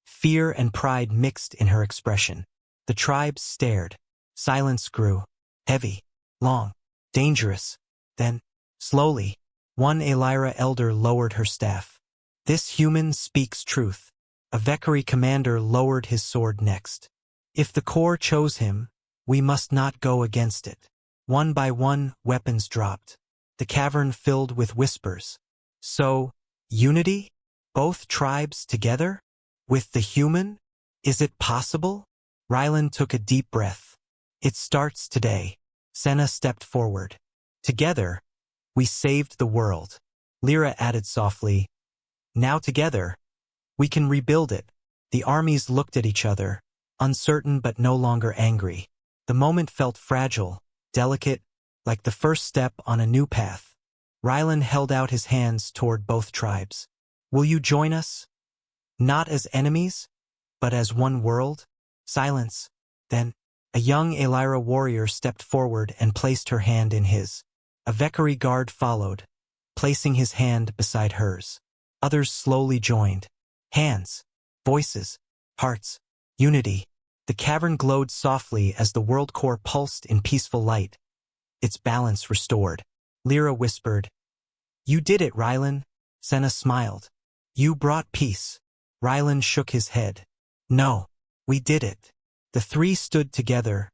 Fear and pride mixed in her expression. The tribes stared. Silence grew. Heavy, long, dangerous. Then, slowly, one Lyra elder lowered her staff. "This human speaks truth." A Vekari commander lowered his sword next. "If the core chose him, we must not go against it." One by one, weapons dropped. The cavern filled with whispers. So, unity? Both tribes together? With the human? Is it possible? Rylan took a deep breath. "It starts today." Senna stepped forward. "Together, we saved the world." Lyra added softly, "Now together, we can rebuild it." The armies looked at each other, uncertain but no longer angry. The moment felt fragile, delicate, like the first step on a new path. Rylan held out his hands toward both tribes. "Will you join us? Not as enemies, but as one world?" Silence. Then, a young Lyra warrior stepped forward and placed her hand in his. A Vekari guard followed, placing his hand beside hers. Others slowly joined. Hands, voices, hearts, unity. The cavern glowed softly as the world core pulsed in peaceful light. Its balance restored. Lyra whispered, "You did it, Rylan." Senna smiled. "You brought peace." Rylan shook his head. "No, we did it." The three stood together,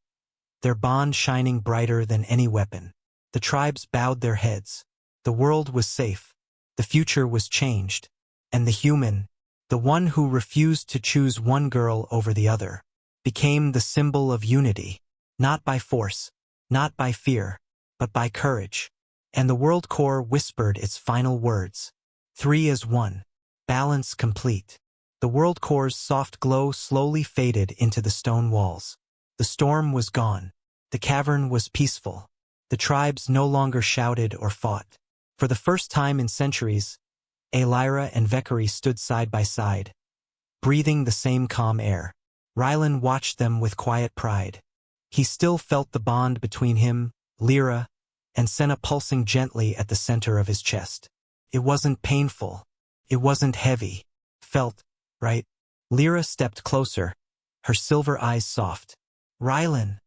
their bond shining brighter than any weapon. The tribes bowed their heads. The world was safe. The future was changed. And the human, the one who refused to choose one girl over the other, became the symbol of unity. Not by force, not by fear, but by courage. And the World Core whispered its final words. 3 as 1. Balance complete. The World Core's soft glow slowly faded into the stone walls. The storm was gone. The cavern was peaceful. The tribes no longer shouted or fought. For the first time in centuries, Alyra and Vekari stood side by side, breathing the same calm air. Rylan watched them with quiet pride. He still felt the bond between him, Lyra, and Senna pulsing gently at the center of his chest. It wasn't painful. It wasn't heavy. Felt right. Lyra stepped closer, her silver eyes soft. Rylan.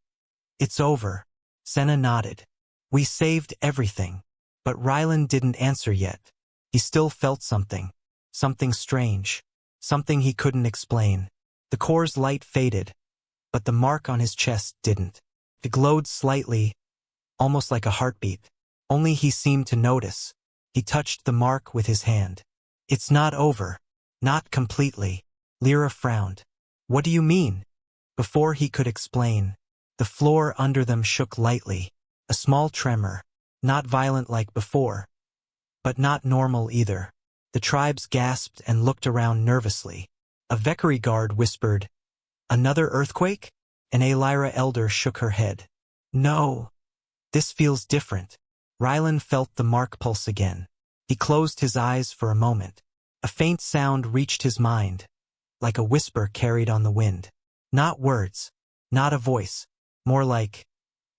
It's over. Senna nodded. We saved everything. But Rylan didn't answer yet. He still felt something. Something strange. Something he couldn't explain. The core's light faded, but the mark on his chest didn't. It glowed slightly, almost like a heartbeat. Only he seemed to notice. He touched the mark with his hand. It's not over. Not completely. Lyra frowned. What do you mean? Before he could explain, the floor under them shook lightly. A small tremor. Not violent like before, but not normal either. The tribes gasped and looked around nervously. A Vekari guard whispered, "Another earthquake?" An Alyra elder shook her head. "No. This feels different." Rylan felt the mark pulse again. He closed his eyes for a moment. A faint sound reached his mind, like a whisper carried on the wind. Not words, not a voice, more like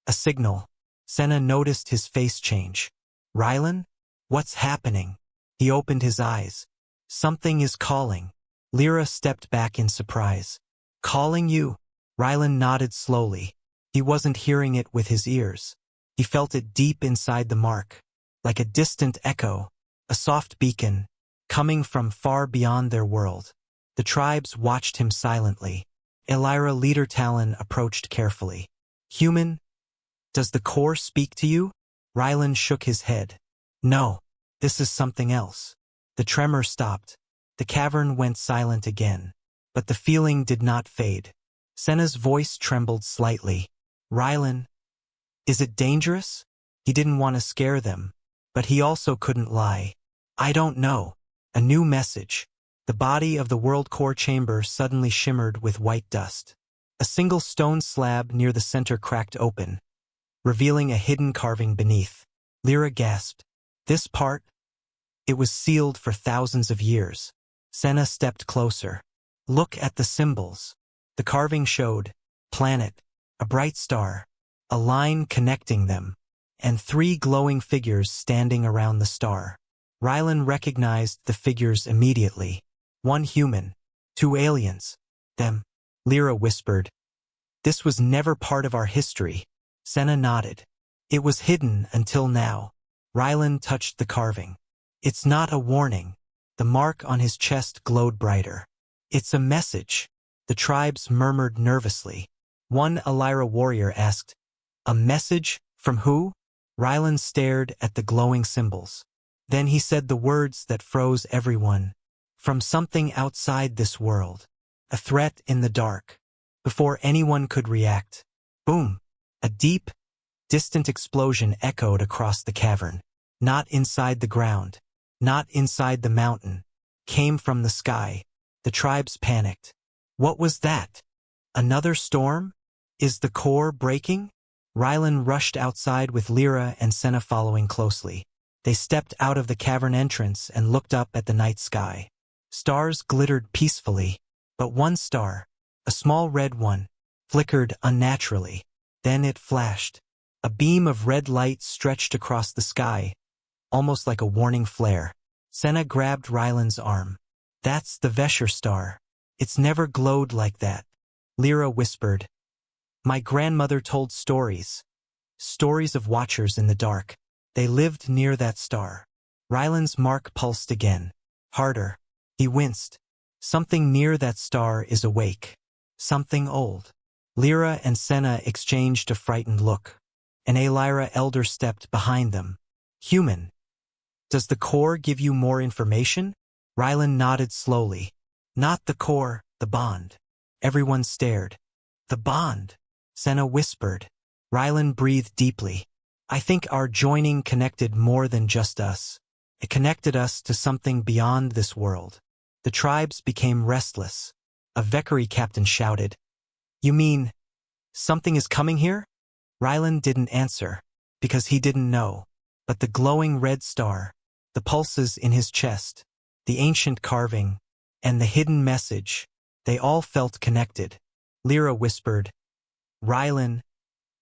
a signal. Senna noticed his face change. Rylan? What's happening? He opened his eyes. Something is calling. Lyra stepped back in surprise. Calling you? Rylan nodded slowly. He wasn't hearing it with his ears. He felt it deep inside the mark, like a distant echo, a soft beacon, coming from far beyond their world. The tribes watched him silently. Alyra Leader Talon approached carefully. Human? Does the core speak to you? Rylan shook his head. No, this is something else. The tremor stopped. The cavern went silent again. But the feeling did not fade. Senna's voice trembled slightly. Rylan, is it dangerous? He didn't want to scare them, but he also couldn't lie. I don't know. A new message. The body of the World Core chamber suddenly shimmered with white dust. A single stone slab near the center cracked open, revealing a hidden carving beneath. Lyra gasped. This part? It was sealed for thousands of years. Senna stepped closer. Look at the symbols. The carving showed planet, a bright star, a line connecting them, and 3 glowing figures standing around the star. Rylan recognized the figures immediately. 1 human, 2 aliens. Them. Lyra whispered. This was never part of our history. Senna nodded. It was hidden until now. Rylan touched the carving. It's not a warning. The mark on his chest glowed brighter. It's a message. The tribes murmured nervously. One Alyra warrior asked, a message? From who? Rylan stared at the glowing symbols. Then he said the words that froze everyone. From something outside this world. A threat in the dark. Before anyone could react. Boom! A deep, distant explosion echoed across the cavern. Not inside the ground. Not inside the mountain. Came from the sky. The tribes panicked. What was that? Another storm? Is the core breaking? Rylan rushed outside with Lyra and Senna following closely. They stepped out of the cavern entrance and looked up at the night sky. Stars glittered peacefully, but one star, a small red one, flickered unnaturally. Then it flashed. A beam of red light stretched across the sky, almost like a warning flare. Senna grabbed Rylan's arm. That's the Vesher star. It's never glowed like that. Lyra whispered. My grandmother told stories. Stories of watchers in the dark. They lived near that star. Rylan's mark pulsed again. Harder. He winced. Something near that star is awake. Something old. Lyra and Senna exchanged a frightened look. An Alyra elder stepped behind them. Human. Does the core give you more information? Rylan nodded slowly. Not the core, the bond. Everyone stared. The bond. Senna whispered. Rylan breathed deeply. I think our joining connected more than just us. It connected us to something beyond this world. The tribes became restless. A Vekari captain shouted, You mean, something is coming here? Rylan didn't answer, because he didn't know. But the glowing red star, the pulses in his chest, the ancient carving, and the hidden message, they all felt connected. Lyra whispered, Rylan,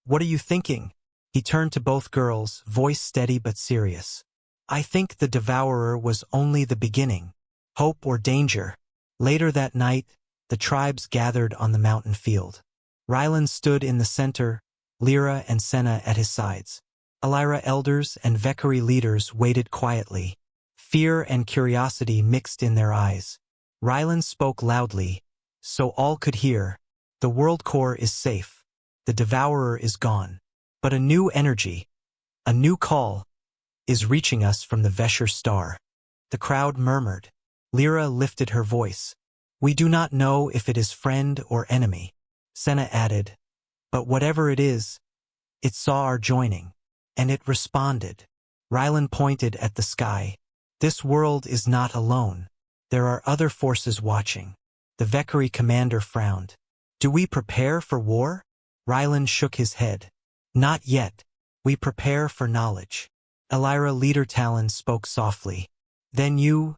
what are you thinking? He turned to both girls, voice steady but serious. I think the Devourer was only the beginning. Hope or danger. Later that night, the tribes gathered on the mountain field. Rylan stood in the center, Lyra and Senna at his sides. Elira elders and Vekari leaders waited quietly. Fear and curiosity mixed in their eyes. Rylan spoke loudly, so all could hear. The world core is safe. The Devourer is gone. But a new energy, a new call, is reaching us from the Vesher star. The crowd murmured. Lyra lifted her voice. We do not know if it is friend or enemy. Senna added, but whatever it is, it saw our joining, and it responded. Rylan pointed at the sky. This world is not alone. There are other forces watching. The Vekari commander frowned. Do we prepare for war? Rylan shook his head. Not yet. We prepare for knowledge. Elira Leader Talon spoke softly. Then you,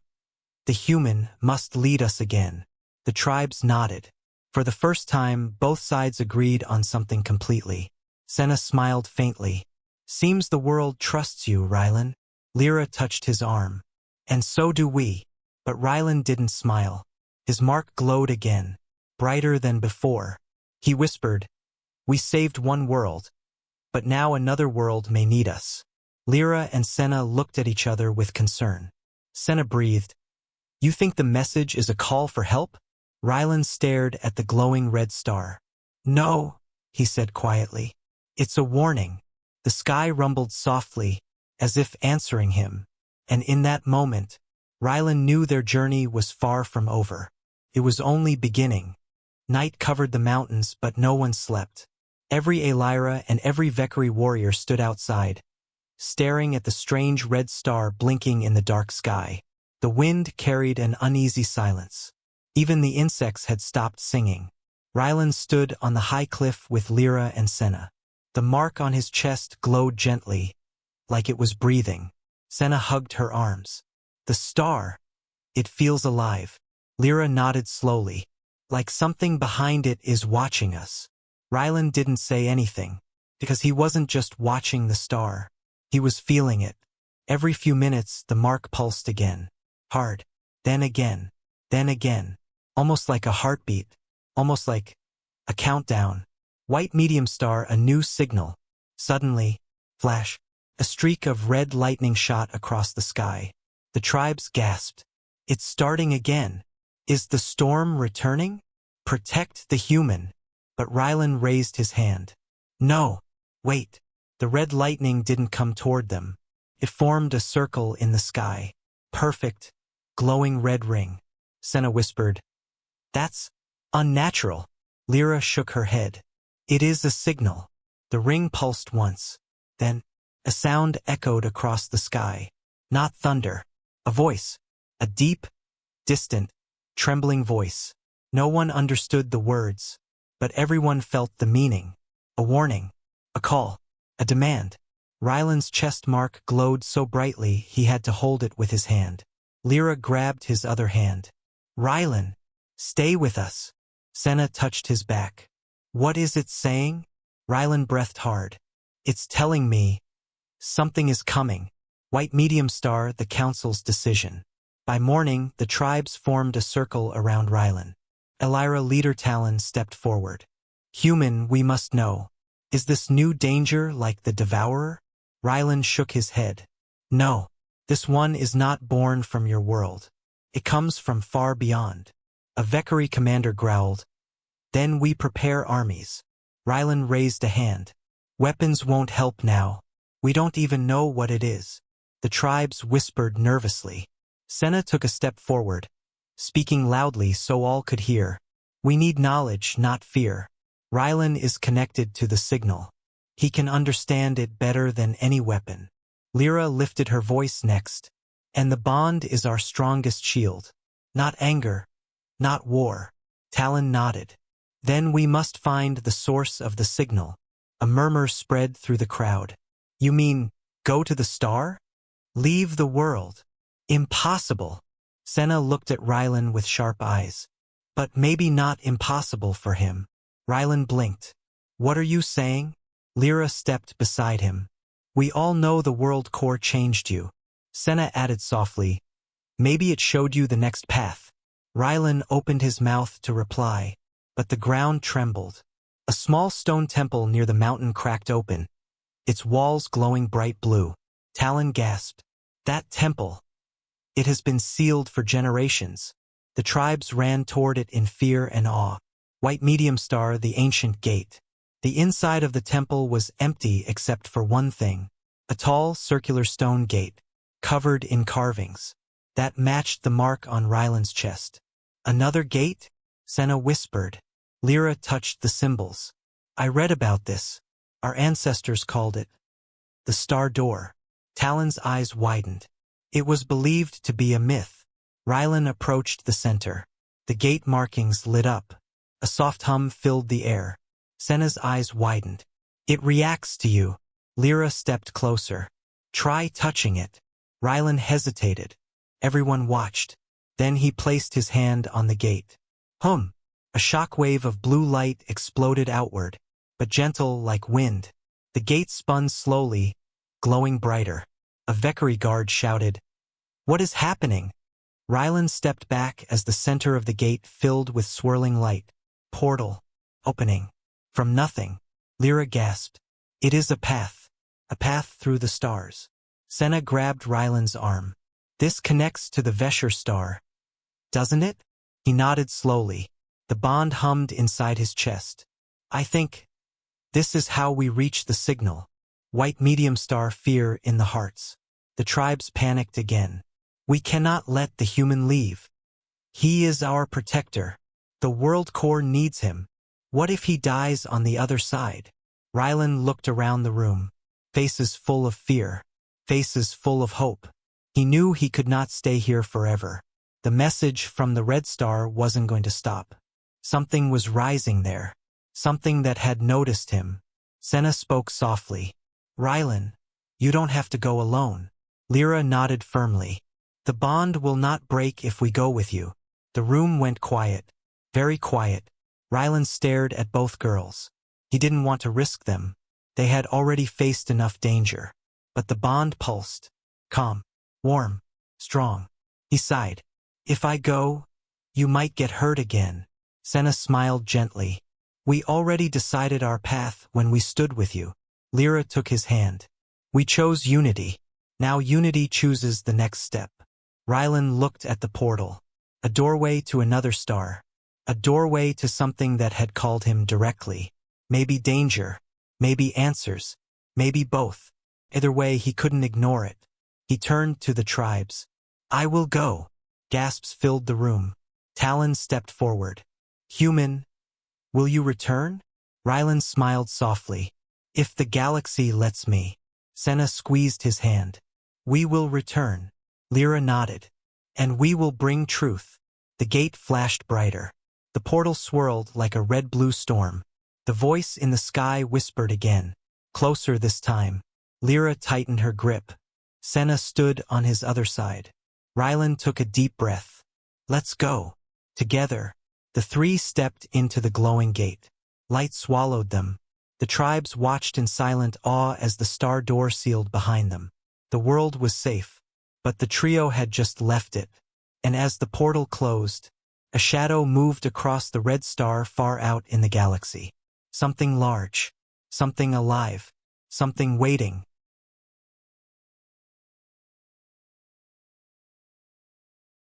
the human, must lead us again. The tribes nodded. For the first time, both sides agreed on something completely. Senna smiled faintly. Seems the world trusts you, Rylan. Lyra touched his arm. And so do we. But Rylan didn't smile. His mark glowed again, brighter than before. He whispered, We saved one world. But now another world may need us. Lyra and Senna looked at each other with concern. Senna breathed. You think the message is a call for help? Rylan stared at the glowing red star. No, he said quietly. It's a warning. The sky rumbled softly, as if answering him. And in that moment, Rylan knew their journey was far from over. It was only beginning. Night covered the mountains, but no one slept. Every Elira and every Vekari warrior stood outside, staring at the strange red star blinking in the dark sky. The wind carried an uneasy silence. Even the insects had stopped singing. Rylan stood on the high cliff with Lyra and Senna. The mark on his chest glowed gently, like it was breathing. Senna hugged her arms. The star. It feels alive. Lyra nodded slowly, like something behind it is watching us. Rylan didn't say anything, because he wasn't just watching the star. He was feeling it. Every few minutes, the mark pulsed again. Hard. Then again. Then again. Almost like a heartbeat. Almost like a countdown. White medium star, a new signal. Suddenly, flash. A streak of red lightning shot across the sky. The tribes gasped. It's starting again. Is the storm returning? Protect the human. But Rylan raised his hand. No. Wait. The red lightning didn't come toward them. It formed a circle in the sky. Perfect, glowing red ring. Senna whispered. That's unnatural. Lyra shook her head. It is a signal. The ring pulsed once. Then, a sound echoed across the sky. Not thunder. A voice. A deep, distant, trembling voice. No one understood the words, but everyone felt the meaning. A warning. A call. A demand. Rylan's chest mark glowed so brightly he had to hold it with his hand. Lyra grabbed his other hand. Rylan, stay with us. Senna touched his back. What is it saying? Rylan breathed hard. It's telling me something is coming. White medium star, the council's decision. By morning, the tribes formed a circle around Rylan. Elira Leader Talon stepped forward. Human, we must know. Is this new danger like the Devourer? Rylan shook his head. No, this one is not born from your world. It comes from far beyond. A Vekari commander growled. Then we prepare armies. Rylan raised a hand. Weapons won't help now. We don't even know what it is. The tribes whispered nervously. Senna took a step forward, speaking loudly so all could hear. We need knowledge, not fear. Rylan is connected to the signal. He can understand it better than any weapon. Lyra lifted her voice next. And the bond is our strongest shield. Not anger, not war. Talon nodded. Then we must find the source of the signal. A murmur spread through the crowd. You mean, go to the star? Leave the world. Impossible. Senna looked at Rylan with sharp eyes. But maybe not impossible for him. Rylan blinked. What are you saying? Lyra stepped beside him. We all know the world core changed you. Senna added softly. Maybe it showed you the next path. Rylan opened his mouth to reply, but the ground trembled. A small stone temple near the mountain cracked open, its walls glowing bright blue. Talon gasped. That temple. It has been sealed for generations. The tribes ran toward it in fear and awe. White medium star, the ancient gate. The inside of the temple was empty except for one thing. A tall, circular stone gate, covered in carvings. That matched the mark on Rylan's chest. Another gate? Senna whispered. Lyra touched the symbols. I read about this. Our ancestors called it the Star Door. Talon's eyes widened. It was believed to be a myth. Rylan approached the center. The gate markings lit up. A soft hum filled the air. Senna's eyes widened. It reacts to you. Lyra stepped closer. Try touching it. Rylan hesitated. Everyone watched. Then he placed his hand on the gate. Hum! A shock wave of blue light exploded outward, but gentle like wind. The gate spun slowly, glowing brighter. A Vekari guard shouted, What is happening? Rylan stepped back as the center of the gate filled with swirling light. Portal. Opening. From nothing. Lyra gasped. It is a path. A path through the stars. Senna grabbed Rylan's arm. This connects to the Vesher star. Doesn't it? He nodded slowly. The bond hummed inside his chest. I think this is how we reach the signal. White medium star, fear in the hearts. The tribes panicked again. We cannot let the human leave. He is our protector. The world core needs him. What if he dies on the other side? Rylan looked around the room. Faces full of fear. Faces full of hope. He knew he could not stay here forever. The message from the Red Star wasn't going to stop. Something was rising there. Something that had noticed him. Senna spoke softly. Rylan, you don't have to go alone. Lyra nodded firmly. The bond will not break if we go with you. The room went quiet. Very quiet. Rylan stared at both girls. He didn't want to risk them. They had already faced enough danger. But the bond pulsed. Calm. Warm. Strong. He sighed. If I go, you might get hurt again. Senna smiled gently. We already decided our path when we stood with you. Lyra took his hand. We chose unity. Now unity chooses the next step. Rylan looked at the portal. A doorway to another star. A doorway to something that had called him directly. Maybe danger. Maybe answers. Maybe both. Either way, he couldn't ignore it. He turned to the tribes. I will go. Gasps filled the room. Talon stepped forward. Human, will you return? Rylan smiled softly. If the galaxy lets me. Senna squeezed his hand. We will return. Lyra nodded. And we will bring truth. The gate flashed brighter. The portal swirled like a red-blue storm. The voice in the sky whispered again. Closer this time. Lyra tightened her grip. Senna stood on his other side. Rylan took a deep breath. Let's go. Together. The three stepped into the glowing gate. Light swallowed them. The tribes watched in silent awe as the star door sealed behind them. The world was safe. But the trio had just left it. And as the portal closed, a shadow moved across the red star far out in the galaxy. Something large. Something alive. Something waiting.